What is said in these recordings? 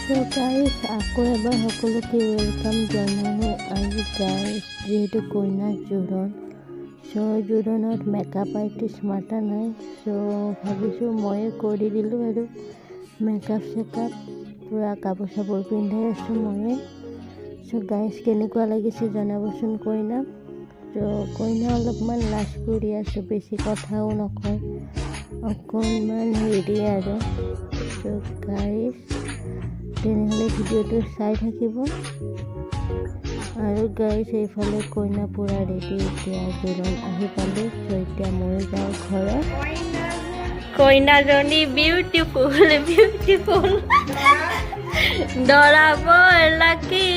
So guys আকৌ এবাৰ সকলোকে ৱেলকাম জনালোঁ। আজি গাইজ যিহেতু কইনাৰ জোৰোণ, জোৰোণত মেকআপ আৰ্টিষ্ট মাতা নাই, ভাবিছোঁ ময়ে কৰি দিলোঁ আৰু মেকআপ চেকআপ পূৰা কাপোৰ চাপোৰ পিন্ধাই আছোঁ ময়ে। গাইজ কেনেকুৱা লাগিছে জনাবচোন কইনাক। কইনা অলপমান লাজ কৰি আছোঁ, বেছি কথাও নকয়, অকণমান হেৰি আৰু। গাইজ তেনেহ'লে ভিডিঅ'টো চাই থাকিব। আৰু গাইজ এইফালে কইনা পূৰা ৰেডি, এতিয়া জোৰোণ আহি পালে। এতিয়া মই যাওঁ ঘৰত। কইনাজনী বিউটিফুল বিউটিফুল, দৰা বৰ লাকি,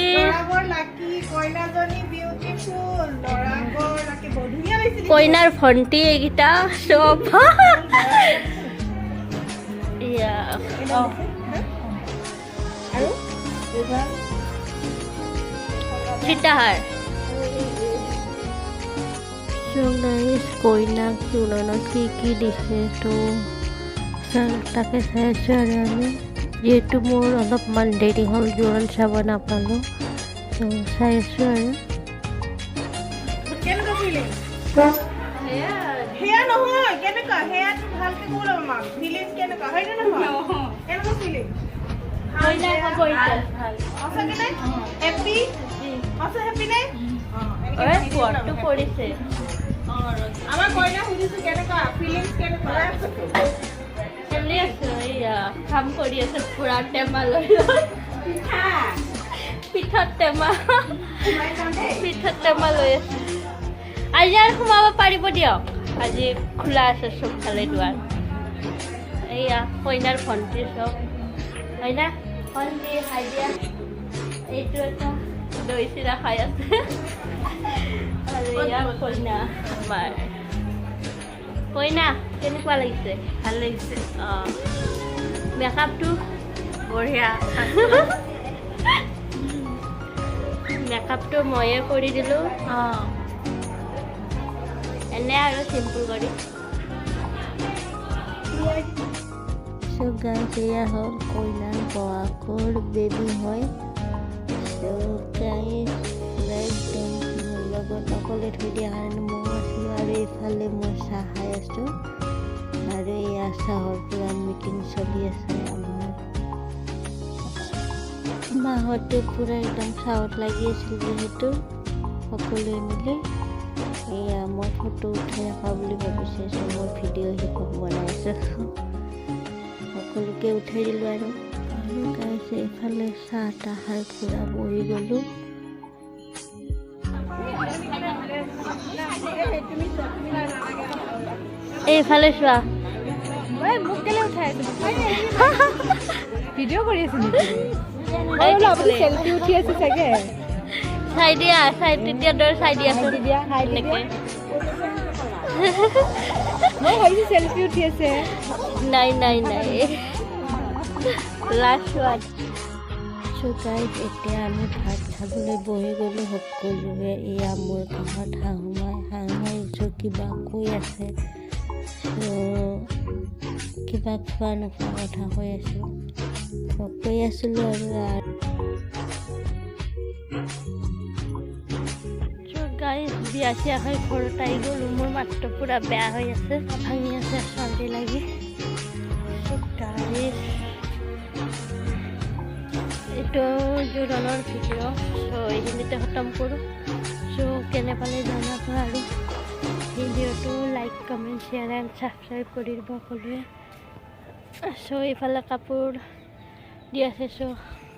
কইনাৰ ভণ্টি এইকেইটা চব সীতাহাৰ। কইনাক জোৰোণত কি দিছে তাকে চাই আছোঁ আৰু আমি। যিহেতু মোৰ অলপমান দেৰি হ'ল, জোৰোণ চাব নাপালোঁ, চাই আছোঁ আৰু। সেয়া নহয়, কেনেকুৱা সেয়াটো ভালকে ক'ব লাগিব মাক। ফিলিংছ কেনেকুৱা হয় নে নহয়? কেনেকুৱা ফিলিং? সঁচাকে নে? হেপী? সঁচা হেপী নে? পৰিছে আমাৰ কইনা সুধিছো কেনেকুৱা ফিলিংছ কেনেকুৱা? চলি আছোঁ, এয়া কাম কৰি আছে পুৰা টেমা লৈ পিঠাত টেমা লৈ আছে। আজি আৰু সোমাব পাৰিব দিয়ক, আজি খোলা আছে চবফালে দুৱাৰ। এইয়া কইনাৰ ভণ্টি চব হয় না, ভণ্টি খাই দিয়া। এইটো এটা দৈ চিৰা খাই আছে আৰু এয়া কইনা আমাৰ। কইনা কেনেকুৱা লাগিছে? ভাল লাগিছে। অঁ, মেকআপটো বঢ়িয়া। মেকআপটো ময়ে কৰি দিলোঁ। অঁ, এনে আৰু চিম্পুল কৰি। গাইজ এয়া হ'ল কইনাৰ বৌকৰ বেবী হয়। গাইজ একদম মোৰ লগত অকলে থৈ দিয়া কাৰণে মই আছিলোঁ, আৰু এইফালে মই চাহ খাই আছোঁ। আৰু এয়া চাহৰ পূৰা মিটিং চলি আছে আমাৰ। মাহঁতে পূৰা একদম চাহত লাগি আছিল যিহেতু সকলোৱে মিলি। এয়া মই ফটো উঠাই ৰখা বুলি ভাবিছে, মই ভিডিঅ' শিকক বনাই আছোঁ। সকলোকে উঠাই দিলোঁ আৰু গাইজ এইফালে চাহ তাহ খাই পূৰা বহি গ'লোঁ। এইফালে চোৱা, মোক কেলে উঠাই ভিডিঅ' কৰি আছে চেলফি উঠি আছে চাগে। চাই দিয়া, চাই তেতিয়া দৰে চাই দিয়া এনেকৈ মই ভাবিছোঁ চেলফি উঠি আছে। নাই লাষ্ট ওৱান। গাইজ এতিয়া আমি ভাত খাবলৈ বহি গ'লোঁ সকলোৱে। এয়া মোৰ কাষত শাহুমাই কিবা কৈ আছে, কিবা খোৱা নোখোৱা কথা কৈ আছিলোঁ আৰু গাইজ বিয়া চিয়া খাই ঘৰত আহি গ'লোঁ। মোৰ মাতটো পূৰা বেয়া হৈ আছে, ভাঙি আছে চৰ্দি লাগি। গাইজ এইটো জোৰোণৰ ভিডিঅ', এইখিনিতে খতম কৰোঁ। কেনে পালে জনাব, আৰু ভিডিঅ'টো like comment share and subscribe কৰি দিব সকলোৱে। এইফালে কাপোৰ দি আছে,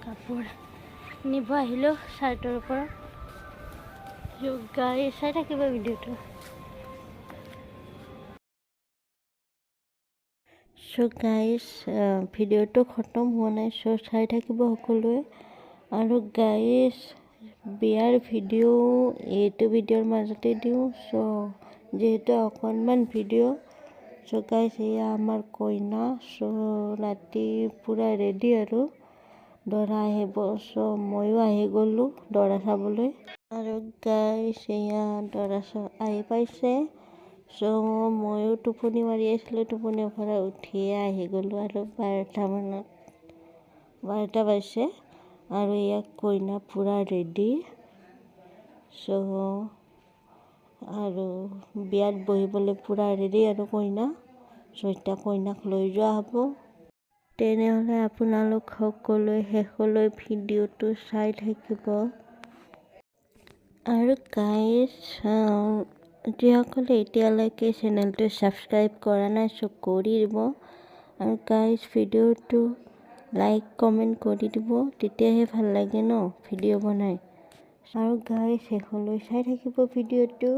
কাপোৰ নিব আহিলোঁ চাৰ্টৰ ওপৰত। গাইজ চাই থাকিব ভিডিঅ'টো। গাইজ ভিডিঅ'টো খতম হোৱা নাই, চাই থাকিব সকলোৱে। আৰু গাইজ বিয়াৰ ভিডিঅ' এইটো ভিডিঅ'ৰ মাজতে দিওঁ, যিহেতু অকণমান ভিডিঅ'। গাইজ এয়া আমাৰ কইনা, ৰাতি পূৰা ৰেডি আৰু দৰা আহিব, ময়ো আহি গ'লোঁ দৰা চাবলৈ। আৰু গাইজ এয়া দৰা আহি পাইছে। ময়ো টোপনি মাৰি আছিলোঁ, টোপনিৰ পৰা উঠিয়ে আহি গ'লোঁ আৰু 12টা মানত। 12টা বাজছে আৰু ইয়াক কইনা পূৰা ৰেডি। চ' আৰু বিয়াত বহিবলৈ পূৰা ৰেডি আৰু কইনা। চ' এতিয়া কইনাক লৈ যোৱা হ'ব। তেনেহ'লে আপোনালোক সকলোৱে শেষলৈ ভিডিঅ'টো চাই থাকিব। আৰু গাইজ, যিসকলে এতিয়ালৈকে চেনেলটো ছাবস্ক্ৰাইব কৰা নাই চ' কৰি দিব। আৰু গাইজ, ভিডিঅ'টো লাইক কমেণ্ট কৰি দিব, তেতিয়াহে ভাল লাগে ন ভিডিঅ' বনাই। আৰু গাইজ, শেষলৈ চাই থাকিব ভিডিঅ'টো।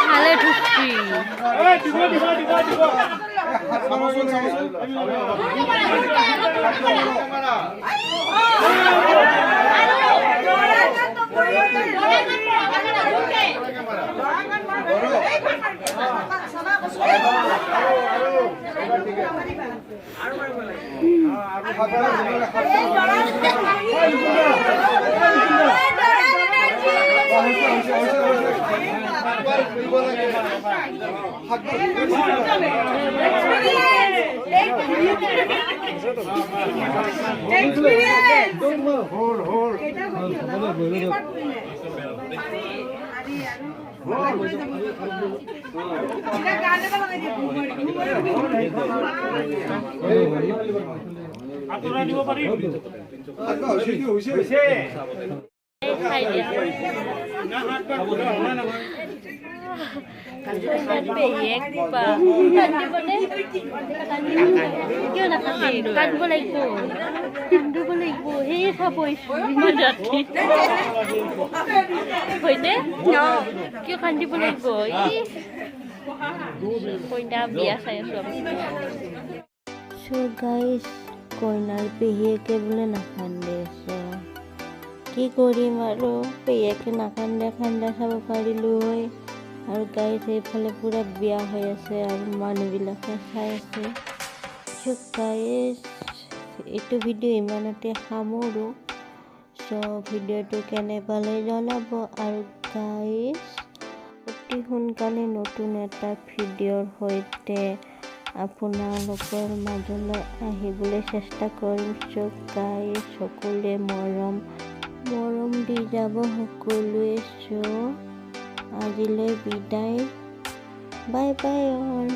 ভালে ঢুকছি। কাটিব লাগিব, কান্দিব লাগিব, সেয়ে খাব ইমান ৰাতি হয়নে? কিয় কান্দিব লাগিব? কইনা বিয়া চাই আছো। চ' গাইজ, কইনাৰ পেহীয়েকে বোলে নাকান্দে। কি কৰিম আৰু, পেহীয়েকে নাকান্দে, খান্দা চাব পাৰিলোঁ হয়। আৰু গাইজ, এইফালে পূৰা বিয়া হৈ আছে আৰু মানুহবিলাকে চাই আছে। চ' গাইজ, এইটো ভিডিঅ' ইমানতে সামৰোঁ। চ' ভিডিঅ'টো কেনে পালে জনাব। আৰু গাইজ, অতি সোনকালে নতুন এটা ভিডিঅ'ৰ সৈতে আপোনালোকৰ মাজলৈ আহিবলৈ চেষ্টা কৰিম। চ' গাইজ, সকলোৱে মৰম দি যাব সকলোৱে। চ' আজিলৈ বিদায়, বাই বাই অল।